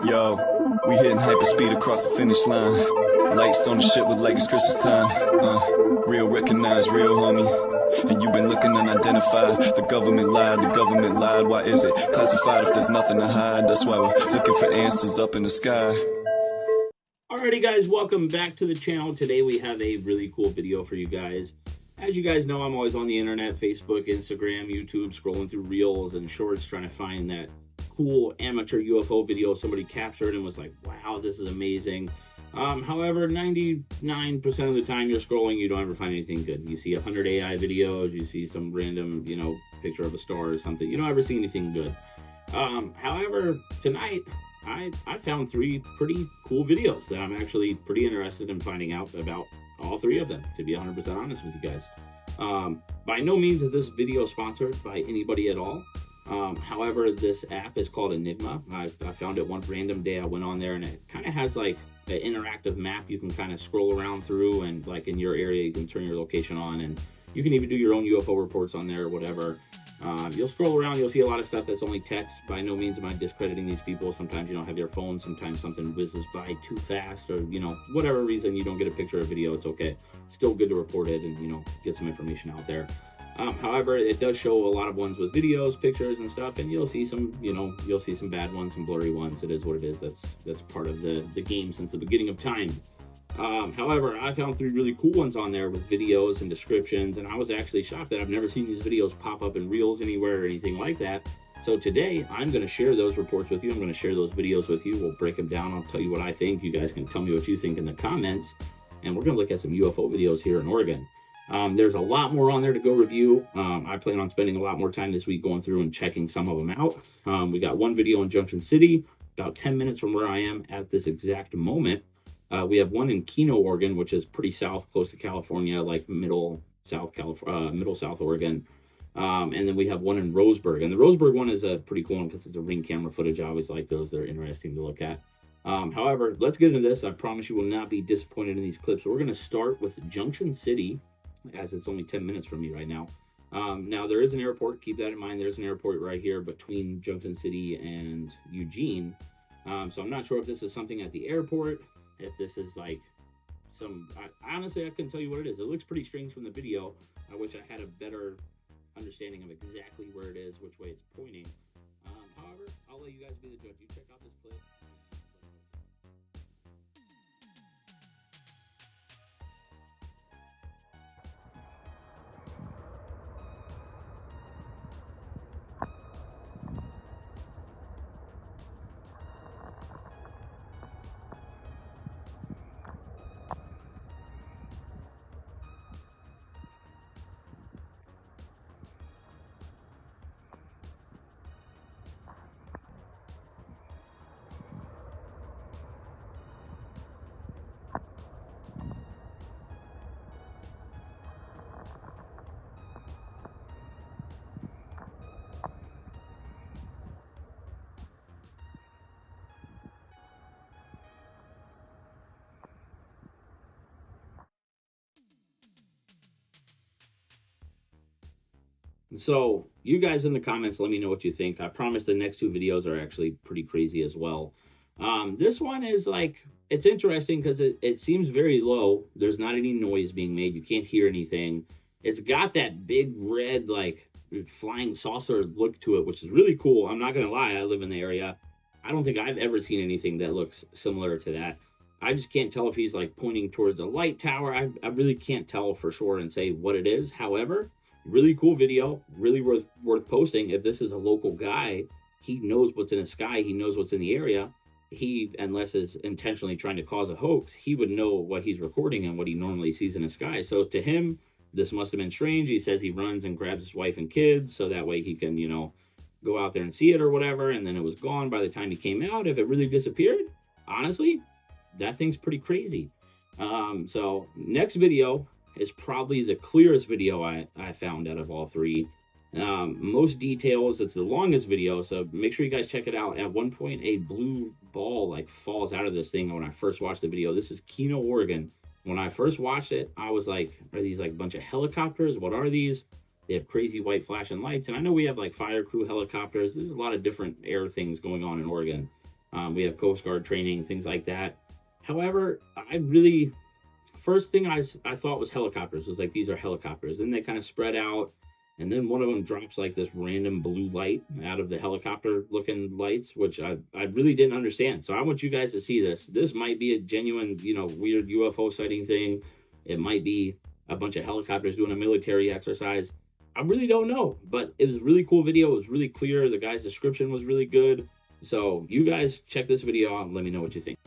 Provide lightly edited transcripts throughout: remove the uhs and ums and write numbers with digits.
Yo, we hitting hyperspeed across the finish line. Lights on the ship with like it's Christmas time. Real recognize real, homie. And you've been looking unidentified. The government lied, why is it classified if there's nothing to hide? That's why we're looking for answers up in the sky. Alrighty guys, welcome back to the channel. Today we have a really cool video for you guys. As you guys know, I'm always on the internet, Facebook, Instagram, YouTube, scrolling through reels and shorts, trying to find that cool amateur UFO video somebody captured and was like, wow, this is amazing. However, 99% of the time you're scrolling, you don't ever find anything good. You see 100 AI videos, you see some random, picture of a star or something. You don't ever see anything good. However, tonight, I found 3 pretty cool videos that I'm actually pretty interested in finding out about all 3 of them, to be 100% honest with you guys. By no means is this video sponsored by anybody at all. However, this app is called Enigma. I found it one random day. I went on there and it kind of has like an interactive map you can kind of scroll around through, and like in your area you can turn your location on, and you can even do your own UFO reports on there or whatever. You'll scroll around, you'll see a lot of stuff that's only text. By no means am I discrediting these people. Sometimes you don't have their phone, sometimes something whizzes by too fast, or whatever reason you don't get a picture or video, it's okay. Still good to report it and get some information out there. However, it does show a lot of ones with videos, pictures, and stuff, and you'll see some, you'll see some bad ones, some blurry ones. It is what it is. That's part of the game since the beginning of time. However, I found 3 really cool ones on there with videos and descriptions, and I was actually shocked that I've never seen these videos pop up in reels anywhere or anything like that. So today, I'm going to share those reports with you. I'm going to share those videos with you. We'll break them down. I'll tell you what I think. You guys can tell me what you think in the comments, and we're going to look at some UFO videos here in Oregon. There's a lot more on there to go review. I plan on spending a lot more time this week going through and checking some of them out. We got one video in Junction City, about 10 minutes from where I am at this exact moment. We have one in Kino, Oregon, which is pretty south, close to California, like middle south Oregon. And then we have one in Roseberg. And the Roseberg one is a pretty cool one because it's a ring camera footage. I always like those. They're interesting to look at. However, let's get into this. I promise you will not be disappointed in these clips. So we're going to start with Junction City, as it's only 10 minutes from me right now. Now, there is an airport. Keep that in mind. There's an airport right here between Junction City and Eugene. So I'm not sure if this is something at the airport, if this is like honestly, I couldn't tell you what it is. It looks pretty strange from the video. I wish I had a better understanding of exactly where it is, which way it's pointing. However, I'll let you guys be the judge. You check out this clip. So you guys in the comments, let me know what you think. I promise the next 2 videos are actually pretty crazy as well. This one is like, it's interesting because it seems very low. There's not any noise being made. You can't hear anything. It's got that big red, like flying saucer look to it, which is really cool. I'm not going to lie. I live in the area. I don't think I've ever seen anything that looks similar to that. I just can't tell if he's like pointing towards a light tower. I really can't tell for sure and say what it is. However, really cool video, really worth posting. If this is a local guy, he knows what's in the sky, he knows what's in the area. He, unless is intentionally trying to cause a hoax, he would know what he's recording and what he normally sees in the sky. So to him, this must have been strange. He says he runs and grabs his wife and kids so that way he can, go out there and see it or whatever. And then it was gone by the time he came out. If it really disappeared, honestly, that thing's pretty crazy. So next video is probably the clearest video I found out of all 3. Most details. It's the longest video, so make sure you guys check it out. At one point, a blue ball like falls out of this thing when I first watched the video. This is Kino, Oregon. When I first watched it, I was like, are these like a bunch of helicopters? What are these? They have crazy white flashing lights. And I know we have like fire crew helicopters. There's a lot of different air things going on in Oregon. We have Coast Guard training, things like that. However, first thing I thought was helicopters. It was like, these are helicopters. Then they kind of spread out, and then one of them drops like this random blue light out of the helicopter looking lights, which I really didn't understand. So I want you guys to see this. This might be a genuine, weird UFO sighting thing. It might be a bunch of helicopters doing a military exercise. I really don't know, but it was a really cool video. It was really clear. The guy's description was really good. So you guys check this video out and let me know what you think.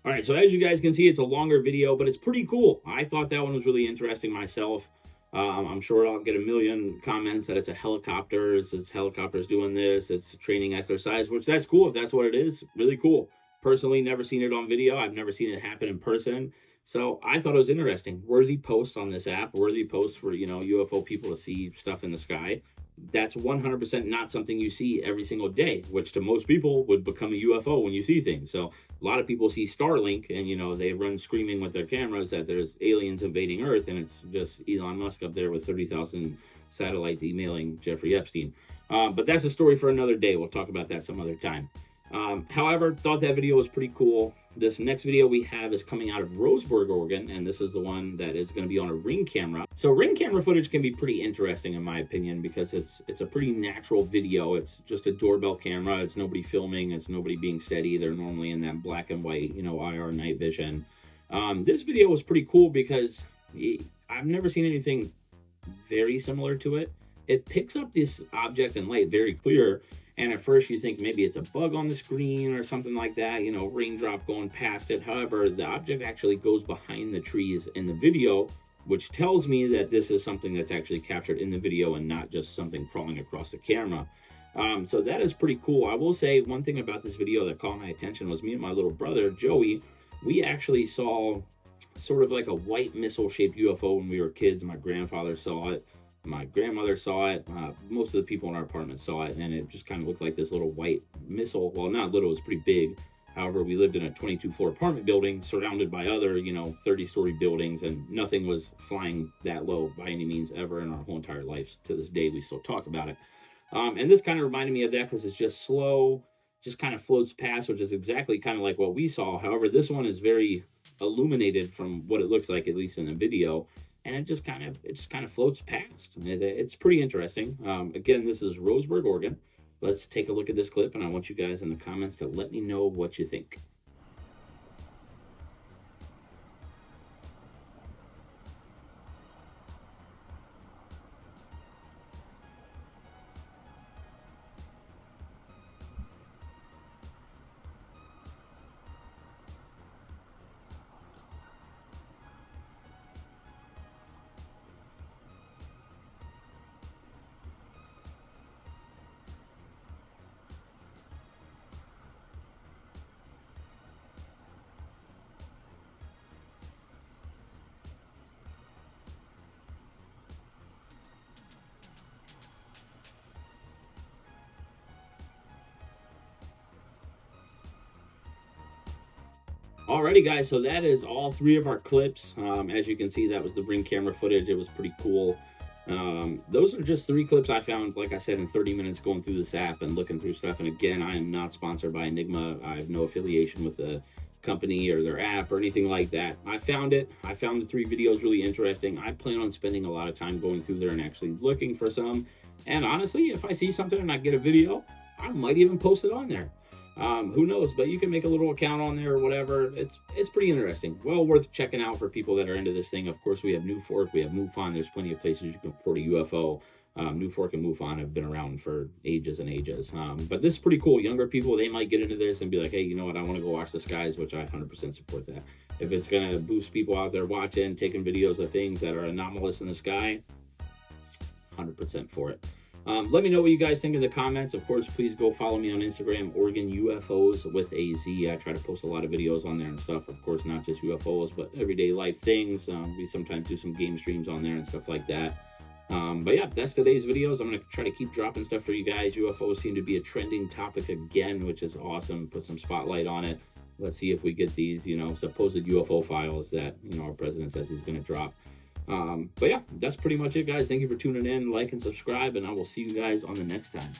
All right, so as you guys can see, it's a longer video, but it's pretty cool. I thought that one was really interesting myself. I'm sure I'll get a million comments that it's a helicopter, it's helicopters doing this, it's training exercise, which that's cool. If that's what it is, really cool. Personally, never seen it on video. I've never seen it happen in person. So I thought it was interesting. Worthy post on this app, worthy post for, UFO people to see stuff in the sky. That's 100% not something you see every single day, which to most people would become a UFO when you see things. So a lot of people see Starlink and, they run screaming with their cameras that there's aliens invading Earth, and it's just Elon Musk up there with 30,000 satellites emailing Jeffrey Epstein. But that's a story for another day. We'll talk about that some other time. However, thought that video was pretty cool. This next video we have is coming out of Roseberg, Oregon, and this is the one that is going to be on a Ring camera. So Ring camera footage can be pretty interesting in my opinion because it's a pretty natural video. It's just a doorbell camera. It's nobody filming. It's nobody being steady. They're normally in that black and white, IR night vision. This video was pretty cool because I've never seen anything very similar to it. It picks up this object in light very clear. And at first you think maybe it's a bug on the screen or something like that, raindrop going past it. However, the object actually goes behind the trees in the video, which tells me that this is something that's actually captured in the video and not just something crawling across the camera. So that is pretty cool. I will say one thing about this video that caught my attention was me and my little brother, Joey, we actually saw sort of like a white missile-shaped UFO when we were kids. My grandfather saw it. My grandmother saw it. Most of the people in our apartment saw it, and it just kind of looked like this little white missile. Well, not little, it was pretty big. However, we lived in a 22-floor apartment building surrounded by other, 30-story buildings, and nothing was flying that low by any means ever in our whole entire lives. To this day, we still talk about it. And this kind of reminded me of that because it's just slow, just kind of floats past, which is exactly kind of like what we saw. However, this one is very illuminated from what it looks like, at least in the video, and it just kind of floats past. It's pretty interesting. Again, this is Roseberg, Oregon. Let's take a look at this clip, and I want you guys in the comments to let me know what you think. Alrighty, guys, so that is all 3 of our clips. As you can see, that was the Ring camera footage. It was pretty cool. Those are just 3 clips I found, like I said, in 30 minutes going through this app and looking through stuff. And again, I am not sponsored by Enigma. I have no affiliation with the company or their app or anything like that. I found it. I found the 3 videos really interesting. I plan on spending a lot of time going through there and actually looking for some. And honestly, if I see something and I get a video, I might even post it on there. Who knows, but you can make a little account on there or whatever. It's pretty interesting. Well worth checking out for people that are into this thing. Of course, we have New Fork, we have MUFON. There's plenty of places you can report a UFO. New Fork and MUFON have been around for ages and ages. But this is pretty cool. Younger people, they might get into this and be like, hey, you know what, I want to go watch the skies, which I 100% support that. If it's going to boost people out there watching, taking videos of things that are anomalous in the sky, 100% for it. Let me know what you guys think in the comments. Of course, please go follow me on Instagram, Oregon UFOs with a Z. I try to post a lot of videos on there and stuff. Of course, not just UFOs, but everyday life things. We sometimes do some game streams on there and stuff like that. But yeah, that's today's videos. I'm going to try to keep dropping stuff for you guys. UFOs seem to be a trending topic again, which is awesome. Put some spotlight on it. Let's see if we get these, supposed UFO files that, our president says he's going to drop. But yeah, that's pretty much it, guys. Thank you for tuning in. Like and subscribe, and I will see you guys on the next time.